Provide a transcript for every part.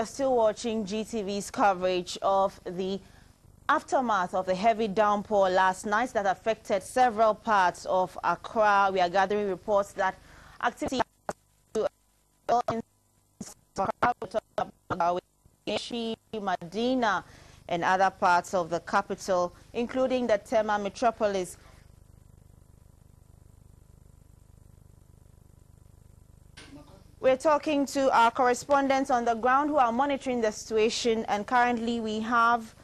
You're still watching GTV's coverage of the aftermath of the heavy downpour last night that affected several parts of Accra. We are gathering reports that activity in Medina and other parts of the capital, including the Tema metropolis. We're talking to our correspondents on the ground who are monitoring the situation, and currently we have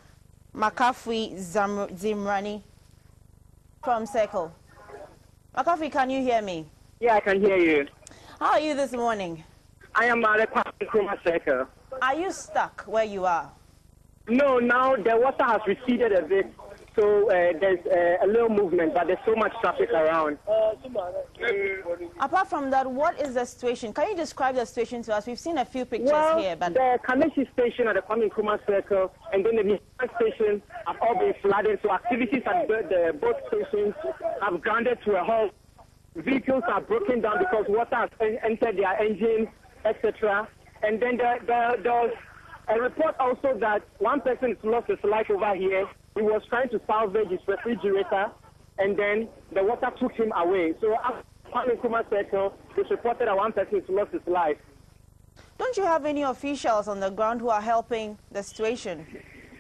Makafui Zimrani from Circle. Makafui, can you hear me? Yeah, I can hear you. How are you this morning? I am at the Circle. Are you stuck where you are? No, now the water has receded a bit, so there's a little movement, but there's so much traffic around. Apart from that, what is the situation? Can you describe the situation to us? We've seen a few pictures here. But the Kameshi station at the Kwame Nkrumah Circle and then the Nissan station have all been flooded, so activities at both stations have grounded to a halt. Vehicles are broken down because water has entered their engines, etc. And then there was a report also that one person has lost his life over here. He was trying to salvage his refrigerator, and then the water took him away. So after Kwame Nkrumah Circle, it's reported that one person has lost his life. Don't you have any officials on the ground who are helping the situation?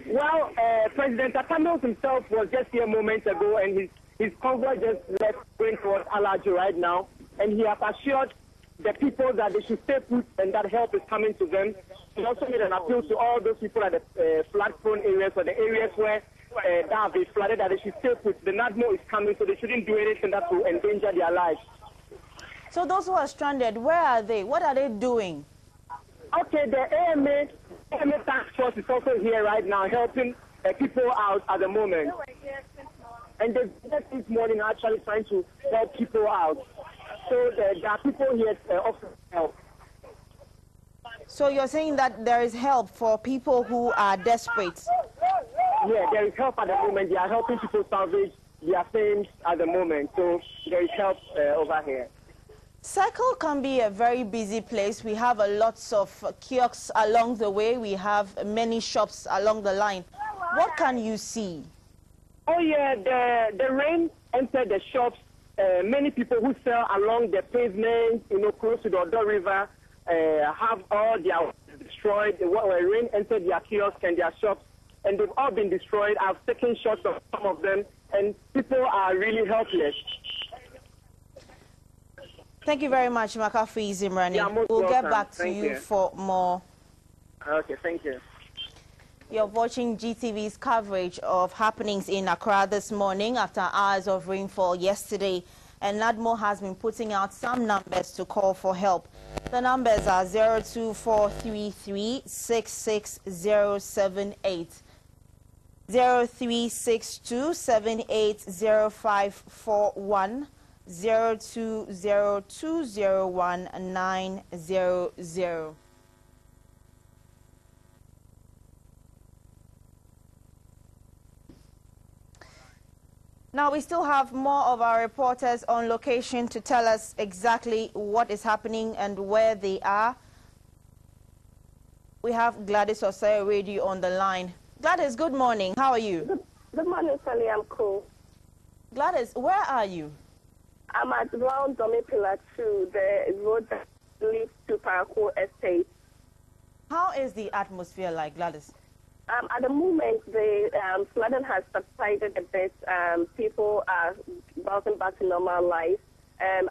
Well, President Atamils himself was just here a moment ago, and his convoy just left going towards Alaji right now, and he has assured the people that they should stay put and that help is coming to them. He also made an appeal to all those people at the flood-prone areas or the areas where that have been flooded, that they should stay put. The NADMO is coming, so they shouldn't do anything that will endanger their lives. So those who are stranded, where are they? What are they doing? Okay, the AMA task force is also here right now, helping people out at the moment. And just this morning actually trying to help people out. So there are people here offering help. So you're saying that there is help for people who are desperate? Yeah, there is help at the moment. They are helping people salvage their things at the moment. So there is help over here. Circle can be a very busy place. We have lots of kiosks along the way. We have many shops along the line. What can you see? Oh, yeah, the rain entered the shops. Many people who sell along the pavement, close to the Odo River, have all their destroyed. The rain entered their kiosks and their shops, and they've all been destroyed. I've taken shots of some of them, and people are really helpless. Thank you very much, Makafui Zimrani. Yeah, we'll welcome. Get back to Thank you for more. Okay, thank you. You're watching GTV's coverage of happenings in Accra this morning after hours of rainfall yesterday. And NADMO has been putting out some numbers to call for help. The numbers are 02433 66078, 0362 780541, 020201 Now, we still have more of our reporters on location to tell us exactly what is happening and where they are. We have Gladys Osei Radio on the line. Gladys, good morning. How are you? Good morning, Sally. I'm cool. Gladys, where are you? I'm at Round Domi Pillar 2, the road that leads to Parako Estate. How is the atmosphere like, Gladys? At the moment, the flooding has subsided a bit. People are bouncing back to normal life. When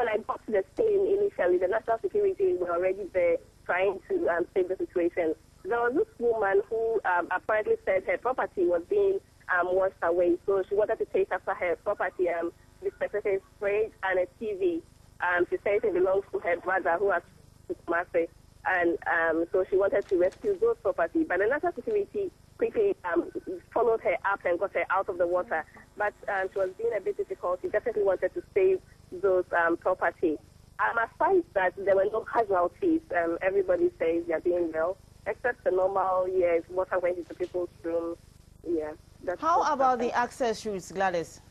I got to the scene initially, the national security were already there trying to save the situation. There was this woman who apparently said her property was being washed away, so she wanted to take after her property, the specific fridge and a TV. She said it belongs to her brother who has Kumasi. And so she wanted to rescue those property. But the national security quickly followed her up and got her out of the water. But she was being a bit difficult. She definitely wanted to save those property. Aside that, there were no casualties. Everybody says they're doing well, except the normal, yes, water went into people's rooms. Yeah. How about the access routes, Gladys?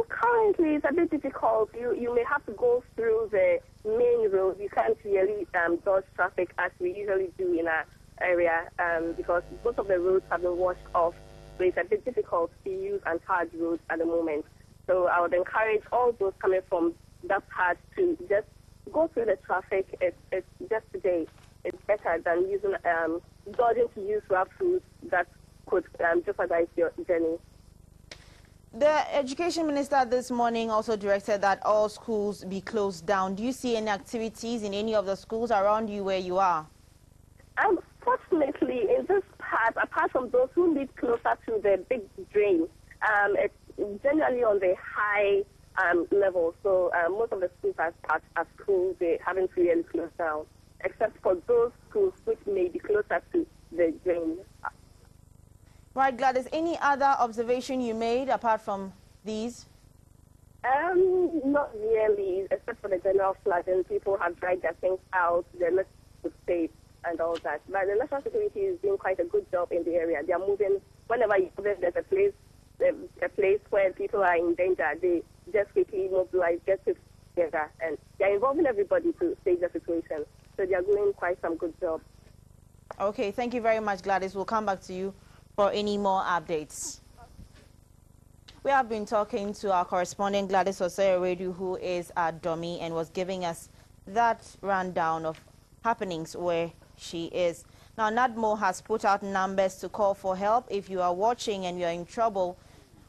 Currently, it's a bit difficult. You may have to go through the main road, you can't really dodge traffic as we usually do in our area because most of the roads have been washed off. So it's a bit difficult to use untouched roads at the moment. So I would encourage all those coming from that part to just go through the traffic. It's just today. It's better than using dodging to use rough routes that could jeopardize your journey. The Education Minister this morning also directed that all schools be closed down. Do you see any activities in any of the schools around you where you are? Fortunately, in this part, apart from those who live closer to the big drain, it's generally on the high level. So most of the schools at school, they haven't really closed down, except for those schools which may be closer to the drain. Right, Gladys, any other observation you made apart from these? Not really, except for the general flooding. People have dried their things out, they're not safe and all that. But the National Security is doing quite a good job in the area. They are moving, whenever there's a place where people are in danger, they just quickly mobilize, get people together, and they're involving everybody to save the situation. So they are doing quite some good job. Okay, thank you very much, Gladys. We'll come back to you for any more updates. We have been talking to our correspondent Gladys Osei-Redu, who is at Domi and was giving us that rundown of happenings where she is. Now, NADMO has put out numbers to call for help. If you are watching and you are in trouble,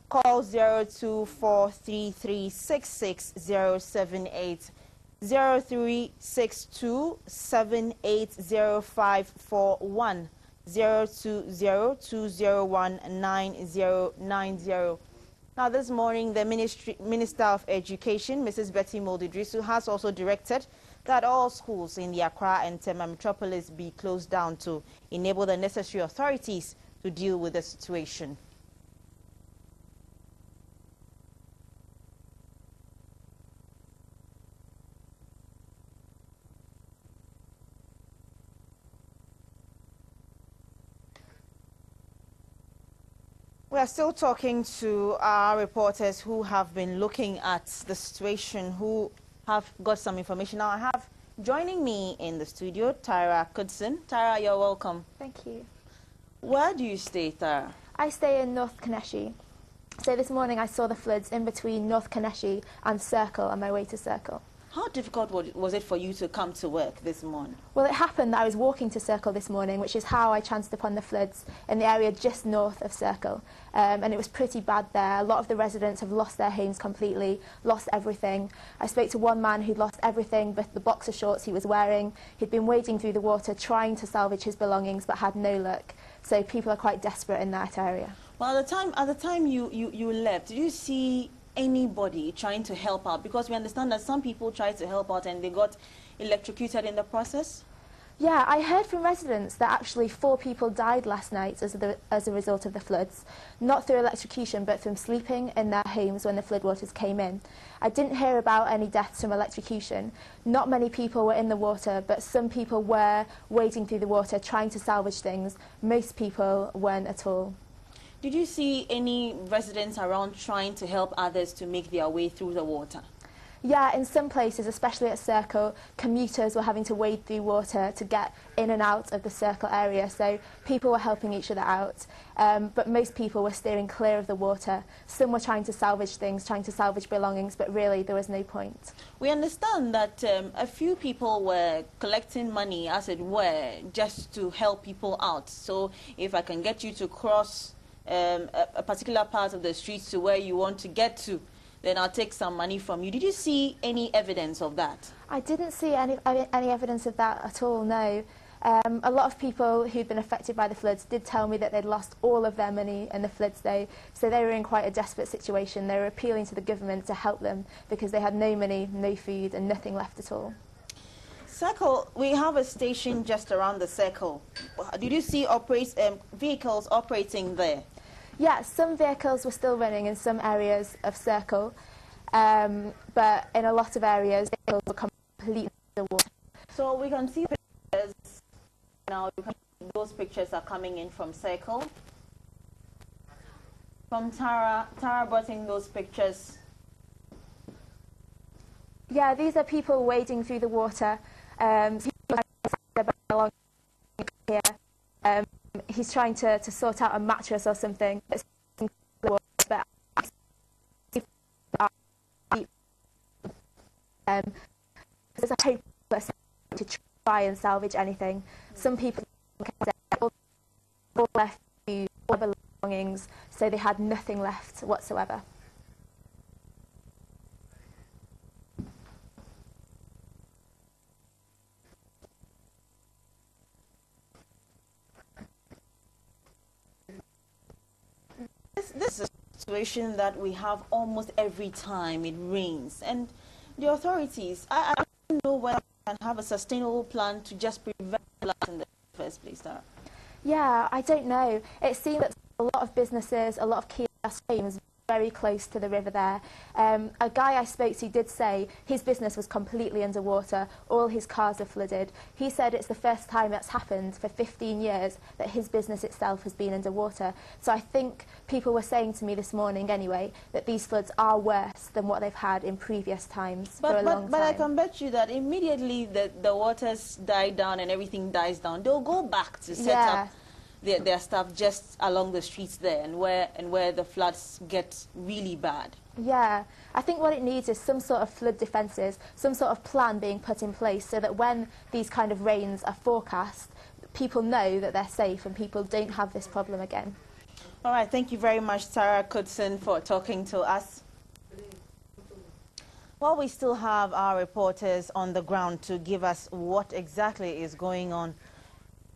call 02433660078, 0362780541. 020-201-9090. Now, this morning, the Minister of Education, Mrs. Betty Moldidrisu, has also directed that all schools in the Accra and Tema metropolis be closed down to enable the necessary authorities to deal with the situation. We are still talking to our reporters who have been looking at the situation, who have got some information. Now, I have joining me in the studio, Tyra Kudson. Tyra, you're welcome. Thank you. Where do you stay, Tyra? I stay in North Kaneshi. So this morning I saw the floods in between North Kaneshi and Circle on my way to Circle. How difficult was it for you to come to work this morning? Well, it happened that I was walking to Circle this morning, which is how I chanced upon the floods in the area just north of Circle. And it was pretty bad there. A lot of the residents have lost their homes completely, lost everything. I spoke to one man who'd lost everything but the boxer shorts he was wearing. He'd been wading through the water trying to salvage his belongings but had no luck. So people are quite desperate in that area. Well, at the time you left, did you see anybody trying to help out? Because we understand that some people tried to help out and they got electrocuted in the process. Yeah, I heard from residents that actually 4 people died last night as a result of the floods, not through electrocution but from sleeping in their homes when the floodwaters came in. I didn't hear about any deaths from electrocution. Not many people were in the water, but some people were wading through the water trying to salvage things. Most people weren't at all. Did you see any residents around trying to help others to make their way through the water? Yeah, in some places, especially at Circle, commuters were having to wade through water to get in and out of the Circle area, so people were helping each other out. But most people were steering clear of the water. Some were trying to salvage things, trying to salvage belongings, but really there was no point. We understand that a few people were collecting money, as it were, just to help people out. So if I can get you to cross a particular part of the streets to where you want to get to, then I'll take some money from you. Did you see any evidence of that? I didn't see any evidence of that at all, no. A lot of people who'd been affected by the floods did tell me that they'd lost all of their money in the floods, though, so they were in quite a desperate situation. They were appealing to the government to help them because they had no money, no food and nothing left at all. Circle, we have a station just around the Circle. Did you see vehicles operating there? Yeah, some vehicles were still running in some areas of Circle, but in a lot of areas, vehicles were completely underwater. So we can see pictures now. Those pictures are coming in from Circle. From Tara brought in those pictures. Yeah, these are people wading through the water. Along here. He's trying to sort out a mattress or something. But there's a hopeless to try and salvage anything. Some people all left all belongings, so they had nothing left whatsoever. This is a situation that we have almost every time it rains, and the authorities, I don't know whether we can have a sustainable plan to just prevent floods in the first place, Tara. Yeah, I don't know. It seems that a lot of businesses, a lot of kiosk homes very close to the river there. A guy I spoke to did say his business was completely underwater, all his cars are flooded. He said it's the first time that's happened for 15 years that his business itself has been underwater. So I think people were saying to me this morning anyway that these floods are worse than what they've had in previous times for a long time. But I can bet you that immediately the waters die down and everything dies down, they'll go back to set up their stuff just along the streets there and where the floods get really bad. Yeah, I think what it needs is some sort of flood defences, some sort of plan being put in place so that when these kind of rains are forecast, people know that they're safe and people don't have this problem again. All right, thank you very much, Sarah Coulson, for talking to us. Well, we still have our reporters on the ground to give us what exactly is going on.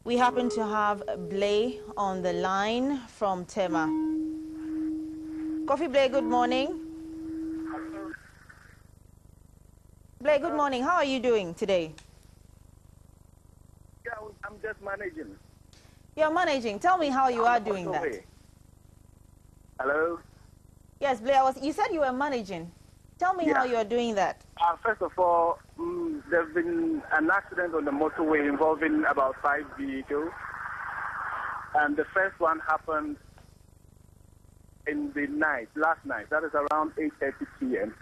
We happen to have Blay on the line from Tema. Coffee Blay, good morning. Blay, good morning. How are you doing today? Yeah, I'm just managing. You're managing. Tell me how you are doing that. Hello? Yes, Blay, you said you were managing. Tell me how you're doing that. First of all, there's been an accident on the motorway involving about 5 vehicles. And the first one happened in the night, last night. That is around 8:30 p.m.,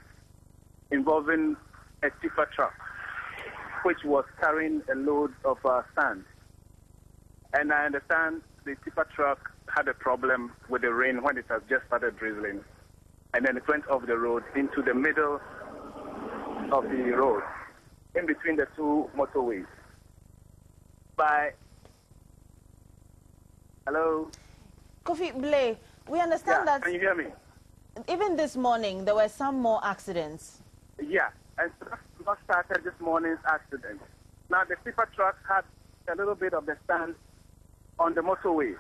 involving a tipper truck, which was carrying a load of sand. And I understand the tipper truck had a problem with the rain when it has just started drizzling. And then it went off the road into the middle of the road, in between the two motorways. Hello? Kofi Blay, we understand that... Can you hear me? Even this morning, there were some more accidents. Yeah, and so that's what started this morning's accident. Now, the tipper truck had a little bit of the sand on the motorway.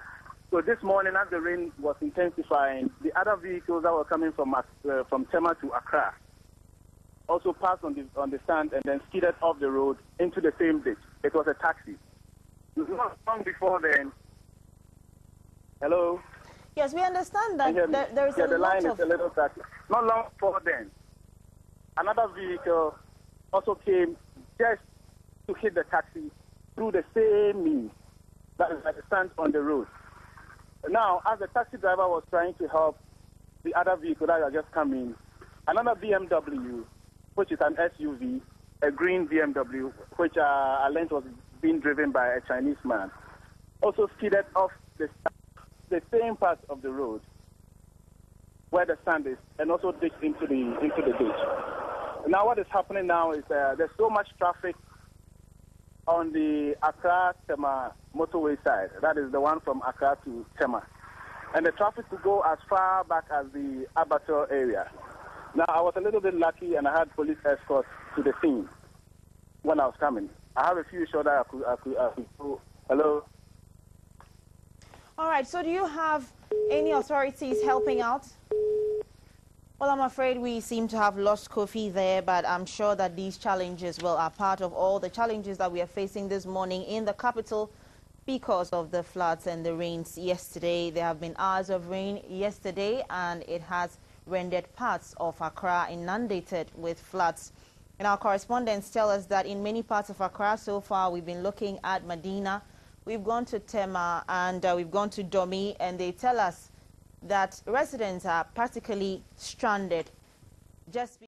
So this morning, as the rain was intensifying, the other vehicles that were coming from Tema to Accra also passed on the sand and then skidded off the road into the same ditch. It was a taxi. Not long before then. Hello? Yes, we understand that there is a lot of... the line is a little taxi. Not long before then, another vehicle also came just to hit the taxi through the same means, that is, like the sand on the road. Now, as the taxi driver was trying to help the other vehicle that had just come in, another BMW, which is an SUV, a green BMW, which I learned was being driven by a Chinese man, also skidded off the same part of the road where the sand is, and also ditched into the ditch. Now, what is happening now is there's so much traffic on the Accra-Tema motorway side. That is the one from Accra to Tema. And the traffic could go as far back as the Abattoir area. Now, I was a little bit lucky and I had police escort to the scene when I was coming. I have a few shots that I could go. Hello? All right, so do you have any authorities helping out? Well, I'm afraid we seem to have lost Kofi there, but I'm sure that these challenges, well, are part of all the challenges that we are facing this morning in the capital because of the floods and the rains yesterday. There have been hours of rain yesterday, and it has rendered parts of Accra inundated with floods. And our correspondents tell us that in many parts of Accra so far, we've been looking at Medina, we've gone to Tema, and we've gone to Domi, and they tell us that residents are practically stranded just